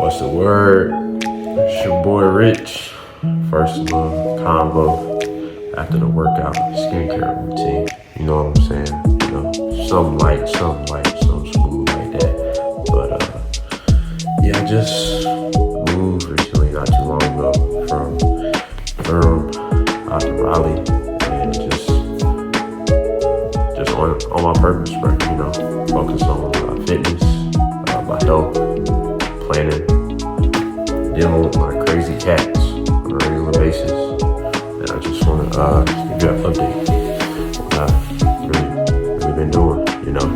What's the word? It's your boy Rich. First little convo after the workout, skincare routine. You know what I'm saying? You know, some light, some smooth like that. But yeah, I just moved recently, not too long ago, from Durham out to Raleigh, and just on my purpose, bro. You know, focus on fitness, my health, planning, dealing with my crazy cats on a regular basis. And I just want to give you an update on what I've really been doing, you know.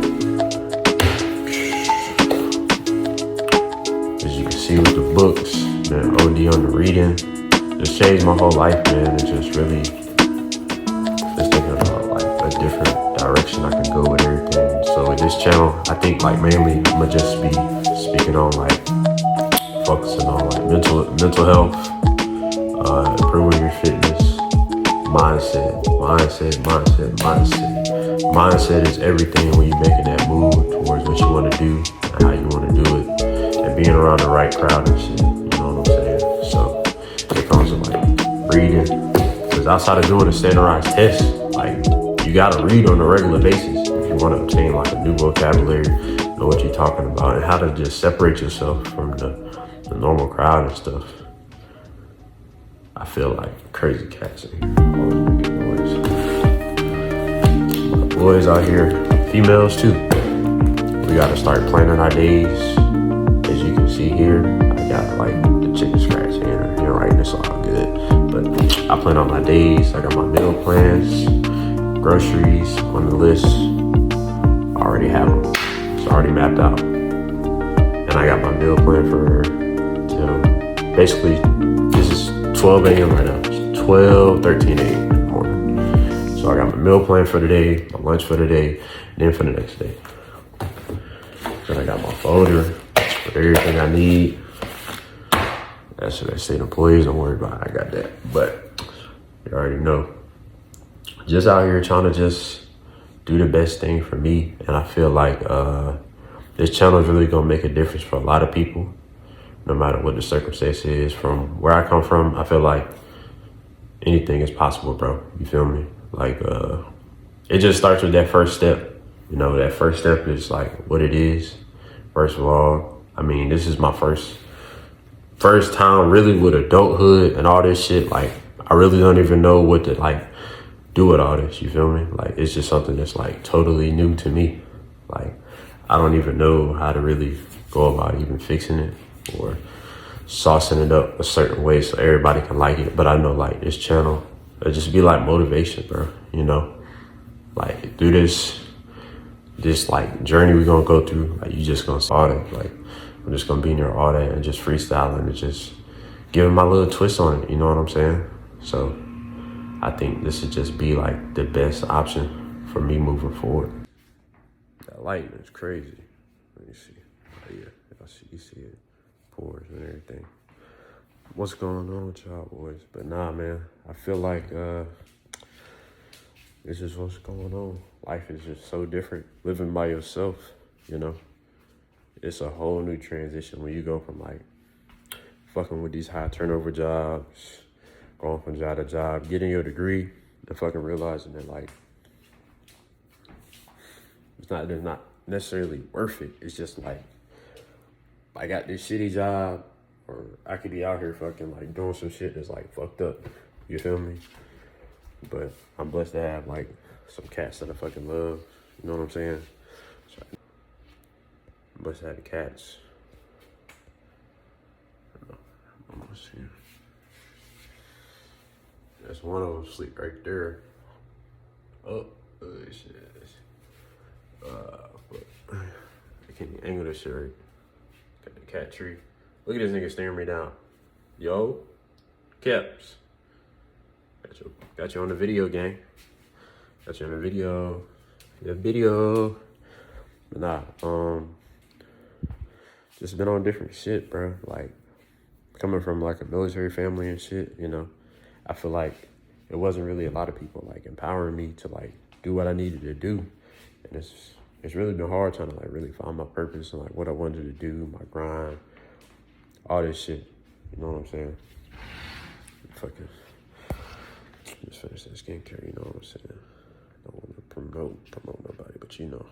As you can see with the books, been OD on the reading. Just changed my whole life, man, and just really just thinking about like a different direction I can go with everything. So with this channel, I think like mainly I'm gonna just be speaking on like focusing on like mental health, improving your fitness, mindset. Mindset is everything when you're making that move towards what you want to do and how you want to do it, and being around the right crowd and shit. You know what I'm saying? So it comes with like reading, because outside of doing a standardized test, like you gotta read on a regular basis if you want to obtain like a new vocabulary, know what you're talking about, and how to just separate yourself from the normal crowd and stuff. I feel like crazy cats in here. Always making noise. My boys out here, females too. We gotta start planning our days. As you can see here, I got like the chicken scratch here right, and it's all good. But I plan on my days. I got my meal plans, groceries on the list. I already have them. It's already mapped out. And I got my meal plan for till basically this is 12 a.m. right now. It's 13 a.m. in the morning. So I got my meal plan for the day, my lunch for the day, and then for the next day. Then I got my folder for everything I need. That's what I say to employees, don't worry about it, I got that. But you already know. Just out here trying to just do the best thing for me. And I feel like this channel is really gonna make a difference for a lot of people, no matter what the circumstance is. From where I come from, I feel like anything is possible, bro. You feel me? Like it just starts with that first step. You know, that first step is like what it is. First of all, I mean, this is my first time really with adulthood and all this shit. Like, I really don't even know what to like do with all this. You feel me? Like, it's just something that's like totally new to me. Like, I don't even know how to really go about even fixing it or saucing it up a certain way so everybody can like it. But I know like this channel, it'll just be like motivation, bro. You know, like through this like journey we're gonna go through, like you just gonna start it. Like I'm just gonna be near all that and just freestyling and just giving my little twist on it. You know what I'm saying? So I think this would just be like the best option for me moving forward. That lighting is crazy. Let me see. Oh, yeah, you see it, pores and everything. What's going on with y'all boys? But nah, man, I feel like this is what's going on. Life is just so different. Living by yourself, you know, it's a whole new transition when you go from like fucking with these high turnover jobs, going from job to job, getting your degree, and fucking realizing that like they're not necessarily worth it. It's just like I got this shitty job, or I could be out here fucking like doing some shit that's like fucked up. You feel me? But I'm blessed to have like some cats that I fucking love. You know what I'm saying? So I'm blessed to have the cats. Almost here. That's one of them sleep right there. Oh, shit. But I can't angle this shit right. Got the cat tree. Look at this nigga staring me down. Yo, Caps. Got you on the video, gang. Got you on the video. The video. But nah, just been on different shit, bro. Like, coming from like a military family and shit, you know, I feel like it wasn't really a lot of people like empowering me to like do what I needed to do. And it's really been hard trying to like really find my purpose and like what I wanted to do, my grind, all this shit. You know what I'm saying? Fucking just finish that skincare. You know what I'm saying? Don't want to promote nobody, but you know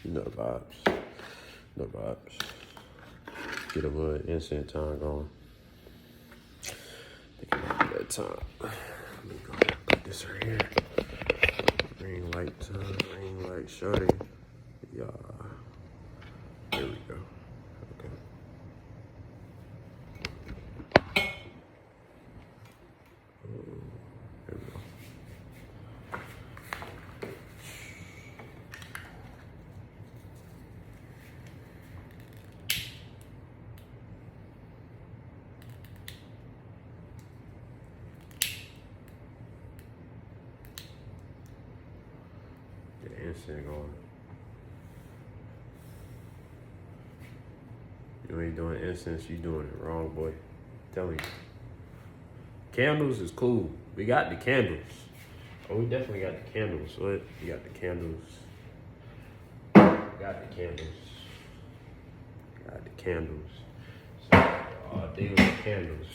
the vibes. No vibes. Get a little instant time going. Think about that time. Let me go ahead and put this right here. Ring light time, ring light shorty. Yeah. There we go. Okay. There we go. Get the instant going. You ain't doing incense, you doing it wrong, boy. I'm telling you. Candles is cool. We got the candles. Oh, we definitely got the candles. What? We got the candles. Got the candles. Got the candles. So, all day with the candles.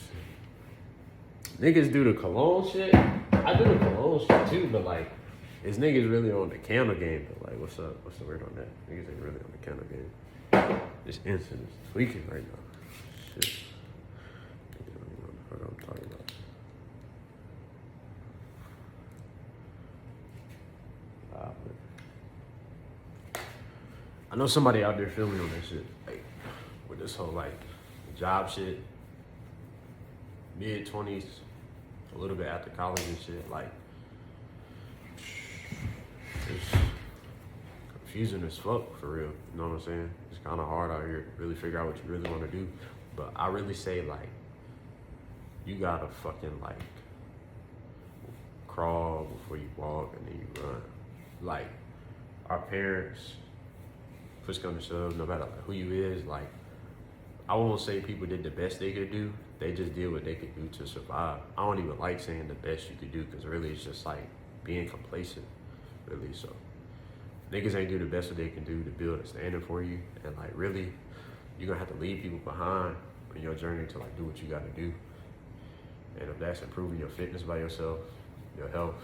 Niggas do the cologne shit. I do the cologne shit too, but like, is niggas really on the candle game? But like, what's up? What's the word on that? Niggas ain't really on the candle game. This incense is tweaking right now. Shit. I don't even know what the fuck I'm talking about. I know somebody out there feeling on that shit, like with this whole like job shit, mid-20s, a little bit after college and shit. Like, it's confusing as fuck for real. You know what I'm saying? It's kind of hard out here to really figure out what you really want to do. But I really say like, you gotta fucking like crawl before you walk and then you run. Like, our parents, push come to shove, no matter like who you is, like, I won't say people did the best they could do. They just did what they could do to survive. I don't even like saying the best you could do, because really it's just like being complacent, really. So niggas ain't do the best that they can do to build a standard for you. And like, really, you're gonna have to leave people behind on your journey to like do what you gotta do. And if that's improving your fitness by yourself, your health,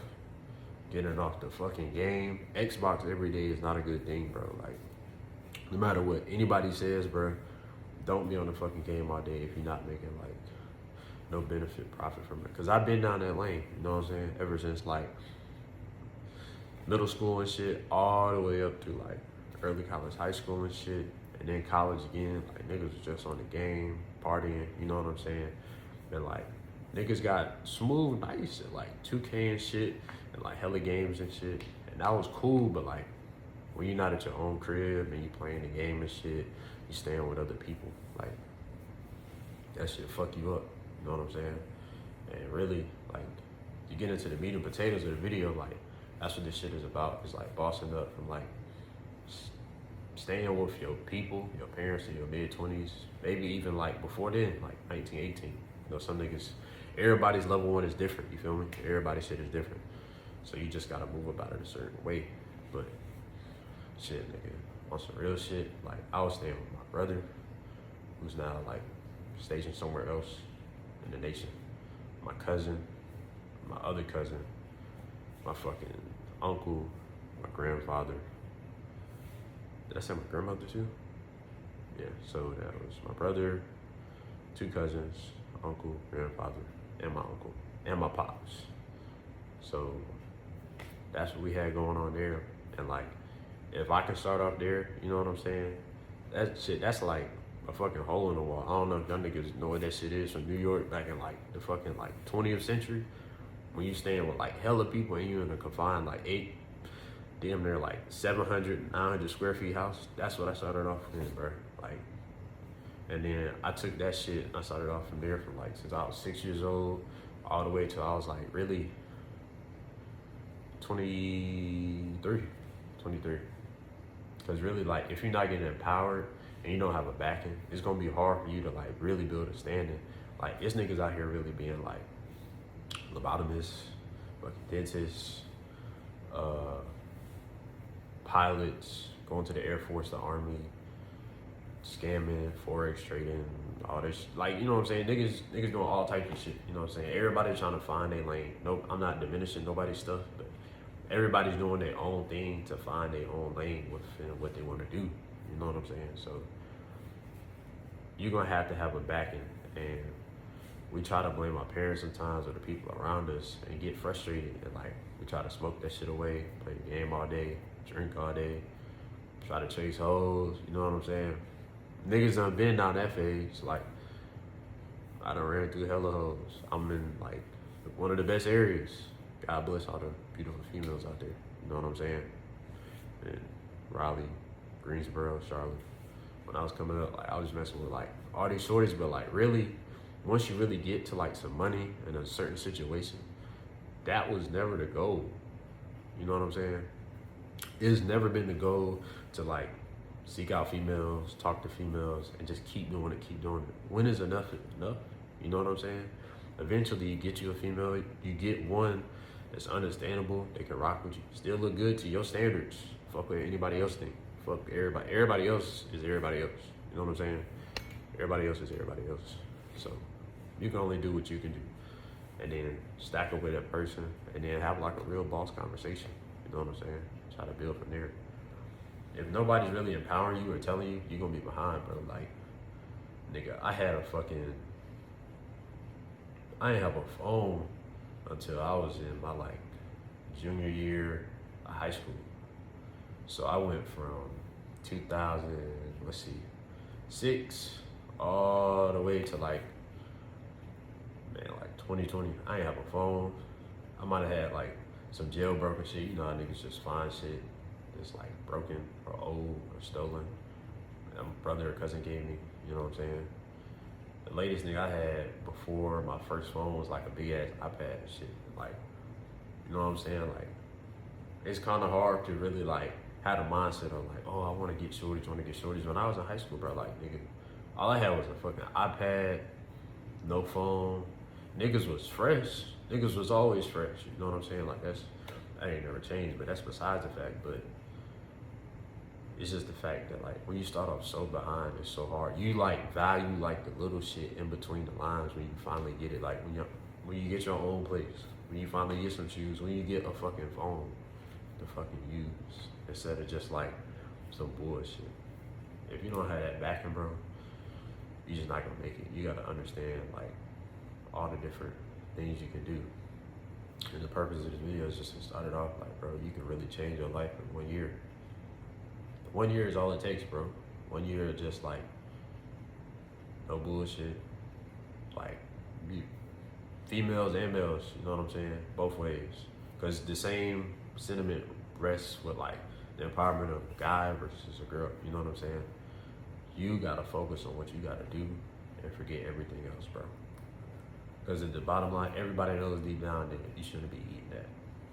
getting off the fucking game, Xbox every day is not a good thing, bro. Like, no matter what anybody says, bro, don't be on the fucking game all day if you're not making like no benefit, profit from it. Cause I've been down that lane, you know what I'm saying? Ever since like middle school and shit, all the way up to like early college, high school and shit, and then college again. Like, niggas was just on the game, partying, you know what I'm saying? And like, niggas got smooth, nice at like 2K and shit, and like hella games and shit. And that was cool, but like, when you're not at your own crib and you playing the game and shit, you staying with other people, like, that shit fuck you up, you know what I'm saying? And really, like, you get into the meat and potatoes of the video, like, that's what this shit is about. It's like bossing up from like staying with your people, your parents in your mid-20s, maybe even like before then, like 19, 18. You know, some niggas, everybody's level one is different, you feel me? Everybody's shit is different. So you just gotta move about it a certain way. But shit, nigga, on some real shit, like, I was staying with my brother, who's now like stationed somewhere else in the nation. My cousin, my other cousin, my fucking uncle, my grandfather. Did I say my grandmother too? Yeah, so that was my brother, 2 cousins, uncle, grandfather, and my uncle, and my pops. So that's what we had going on there. And like, if I can start off there, you know what I'm saying? That shit, that's like a fucking hole in the wall. I don't know if y'all niggas know what that shit is from New York back in like the fucking like 20th century. When you staying with like hella people and you in a confined like 8, damn near like 700, 900 square feet house. That's what I started off in, bro. Like, and then I took that shit and I started off from there from like since I was 6 years old all the way till I was like really 23. Because really, like, if you're not getting empowered and you don't have a backing, it's gonna be hard for you to like really build a standing. Like, it's niggas out here really being like lobotomists, fucking dentists, pilots, going to the Air Force, the Army, scamming, forex trading, all this. Like, you know what I'm saying? Niggas doing all types of shit. You know what I'm saying? Everybody's trying to find their lane. No, I'm not diminishing nobody's stuff, but everybody's doing their own thing to find their own lane within what they want to do. You know what I'm saying? So you're gonna have to have a backing, and we try to blame our parents sometimes or the people around us and get frustrated, and like we try to smoke that shit away, play the game all day, drink all day, try to chase hoes. You know what I'm saying? Niggas done been down that phase. Like, I done ran through hella hoes. I'm in like one of the best areas. God bless all the beautiful females out there. You know what I'm saying? And Raleigh, Greensboro, Charlotte. When I was coming up, like I was messing with like all these shorties, but like really, once you really get to like some money in a certain situation, that was never the goal. You know what I'm saying? It's never been the goal to like seek out females, talk to females, and just keep doing it, keep doing it. When is enough enough? You know what I'm saying? Eventually you get you a female, you get one that's understandable, they can rock with you, still look good to your standards. Fuck what anybody else think. Fuck everybody. Everybody else is everybody else. You know what I'm saying? Everybody else is everybody else. So you can only do what you can do. And then stack up with that person and then have like a real boss conversation. You know what I'm saying? Try to build from there. If nobody's really empowering you or telling you, you're gonna be behind, bro. Like, nigga, I didn't have a phone until I was in my like junior year of high school. So I went from 2006 all the way to like 2020. I ain't have a phone. I might have had like some jailbroken shit. You know how niggas just find shit that's like broken or old or stolen. My brother or cousin gave me, you know what I'm saying? The latest thing I had before my first phone was like a big ass iPad and shit. Like, you know what I'm saying? Like, it's kind of hard to really like have a mindset of like, oh, I want to get shorties, When I was in high school, bro, like, nigga, all I had was a fucking iPad, no phone. Niggas was fresh. Niggas was always fresh. You know what I'm saying? Like, that ain't never changed, but that's besides the fact. But it's just the fact that like when you start off so behind, it's so hard. You like value like the little shit in between the lines when you finally get it. Like when you get your own place, when you finally get some shoes, when you get a fucking phone to fucking use instead of just like some bullshit. If you don't have that backing, bro, you're just not gonna make it. You gotta understand like all the different things you can do. And the purpose of this video is just to start it off like, bro, you can really change your life in 1 year. 1 year is all it takes, bro. 1 year of just like no bullshit. Like females and males, you know what I'm saying? Both ways. Because the same sentiment rests with like the empowerment of a guy versus a girl, you know what I'm saying? You gotta focus on what you gotta do and forget everything else, bro. Because at the bottom line, everybody knows deep down that you shouldn't be eating that.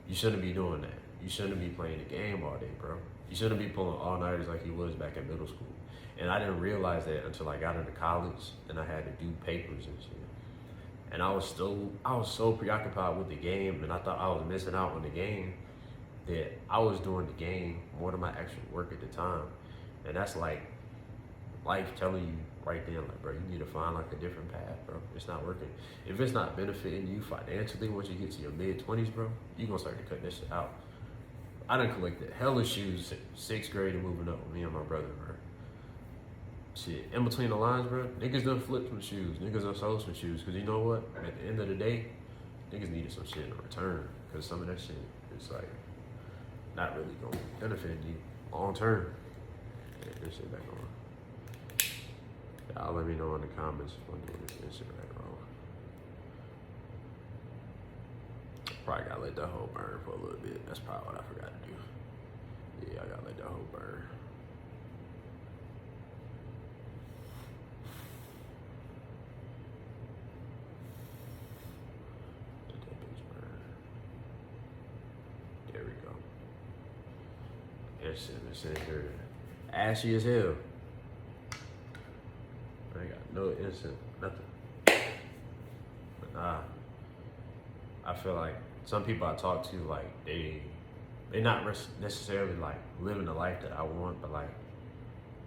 You shouldn't be doing that. You shouldn't be playing the game all day, bro. You shouldn't be pulling all-nighters like he was back in middle school. And I didn't realize that until I got into college and I had to do papers and shit. And I was so preoccupied with the game, and I thought I was missing out on the game, that I was doing the game more than my actual work at the time. And that's like life telling you right then, like, bro, you need to find like a different path, bro. It's not working. If it's not benefiting you financially once you get to your mid-20s, bro, you're gonna start to cut this shit out. I done collected hella shoes 6th grade and moving up with me and my brother, bro. Shit, in between the lines, bro, niggas done flipped some shoes. Niggas done sold some shoes. Cause you know what? At the end of the day, niggas needed some shit in return. Cause some of that shit is like not really gonna benefit you long term. Get this shit back on. Y'all let me know in the comments if I'm doing this shit right wrong. Probably gotta let that hoe burn for a little bit. That's probably what I forgot to do. Yeah, I gotta let that hoe burn. Let that bitch burn. There we go. That shit is in here ashy as hell. I ain't got no instant, nothing. But nah, I feel like some people I talk to, like, they not necessarily like living the life that I want, but like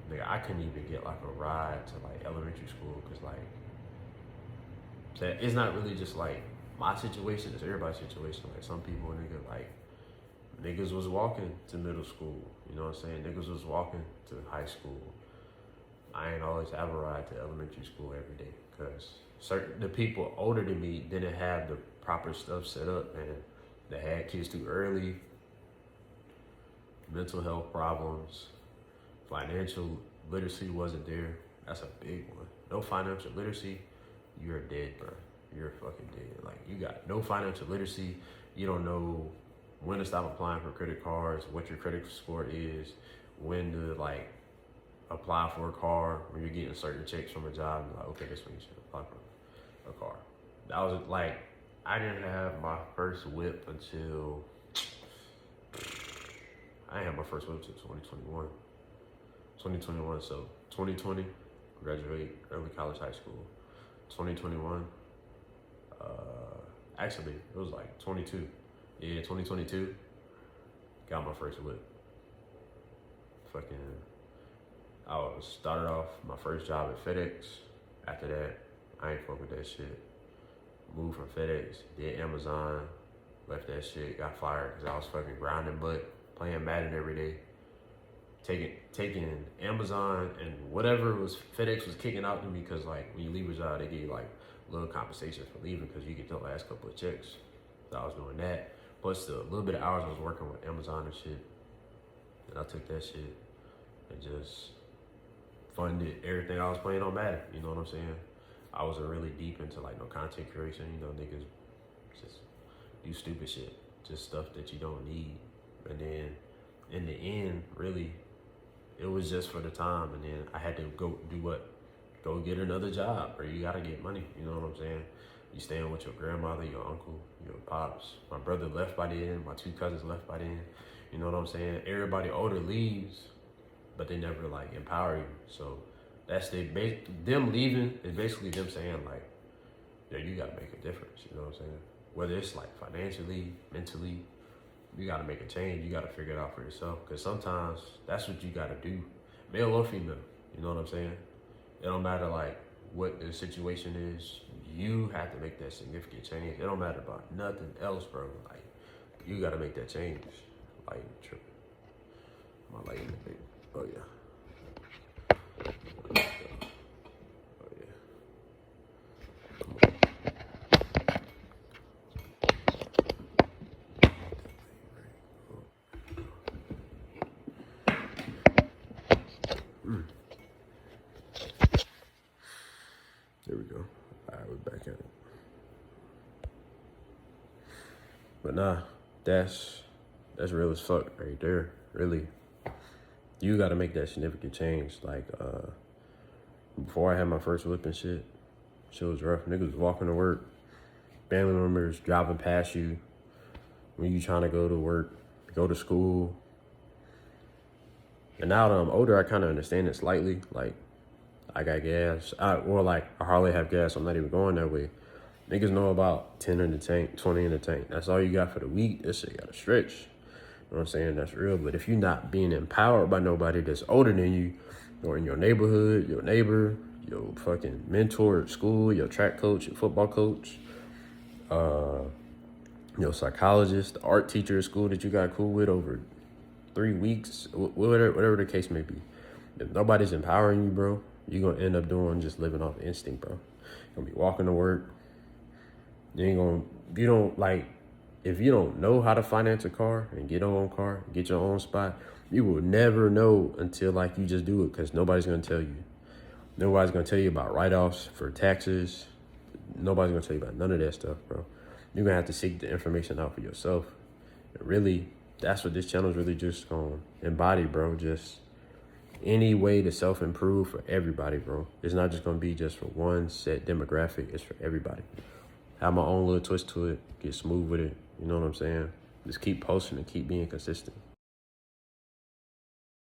nigga, I couldn't even get like a ride to like elementary school because like it's not really just like my situation, it's everybody's situation. Like some people, nigga, like niggas was walking to middle school, you know what I'm saying? Niggas was walking to high school. I ain't always have a ride to elementary school every day because the people older than me didn't have the proper stuff set up, and they had kids too early, mental health problems, financial literacy wasn't there. That's a big one. No financial literacy, you're dead, bro. You're fucking dead. Like, you got no financial literacy. You don't know when to stop applying for credit cards, what your credit score is, when to like apply for a car, when you're getting certain checks from a job. You're like, okay, this one you should apply for a car. That was like, I didn't have my first whip until, I didn't have my first whip until 2021. 2021, so 2020, graduate early college, high school. 2021, actually, it was like 22. Yeah, 2022, got my first whip. Fucking, started off my first job at FedEx. After that, I ain't fuck with that shit. Moved from FedEx, did Amazon, left that shit, got fired because I was fucking grinding butt, playing Madden every day. Taking Amazon and whatever was FedEx was kicking out to me because like when you leave a job, they give you like little compensation for leaving because you get the last couple of checks. So I was doing that. Plus the little bit of hours I was working with Amazon and shit. And I took that shit and just funded everything I was playing on Madden. You know what I'm saying? I wasn't really deep into like no content creation. You know, niggas just do stupid shit, just stuff that you don't need. And then in the end, really, it was just for the time. And then I had to go do what? Go get another job, or you gotta get money. You know what I'm saying? You staying with your grandmother, your uncle, your pops. My brother left by then. My two cousins left by then. You know what I'm saying? Everybody older leaves, but they never like empower you. So that's them leaving is basically them saying like, yeah, you gotta make a difference. You know what I'm saying? Whether it's like financially, mentally, you gotta make a change. You gotta figure it out for yourself. Cause sometimes that's what you gotta do, male or female. You know what I'm saying? It don't matter like what the situation is. You have to make that significant change. It don't matter about nothing else, bro. Like, you gotta make that change. Like, tripping. My light in the big. Oh yeah. Oh yeah. There we go. All right, we're back at it. But nah, that's real as fuck right there. Really, you gotta make that significant change. Like, before I had my first whip and shit was rough. Niggas was walking to work, family members driving past you when you trying to go to work, go to school. And now that I'm older, I kind of understand it slightly. Like, I got gas, or like I hardly have gas. I'm not even going that way. Niggas know about 10 in the tank, 20 in the tank. That's all you got for the week. This shit gotta stretch. You know what I'm saying? That's real. But if you're not being empowered by nobody that's older than you, or in your neighborhood, your neighbor, your fucking mentor at school, your track coach, your football coach, your psychologist, the art teacher at school that you got cool with over 3 weeks, whatever the case may be. If nobody's empowering you, bro, you're gonna end up doing just living off instinct, bro. You're gonna be walking to work. If you don't know how to finance a car and get your own car, get your own spot, you will never know until like you just do it, because nobody's gonna tell you. Nobody's gonna tell you about write-offs for taxes. Nobody's gonna tell you about none of that stuff, bro. You're gonna have to seek the information out for yourself. And really, that's what this channel is really just gonna embody, bro. Just any way to self-improve for everybody, bro. It's not just gonna be just for one set demographic, it's for everybody. Have my own little twist to it, get smooth with it, you know what I'm saying? Just keep posting and keep being consistent.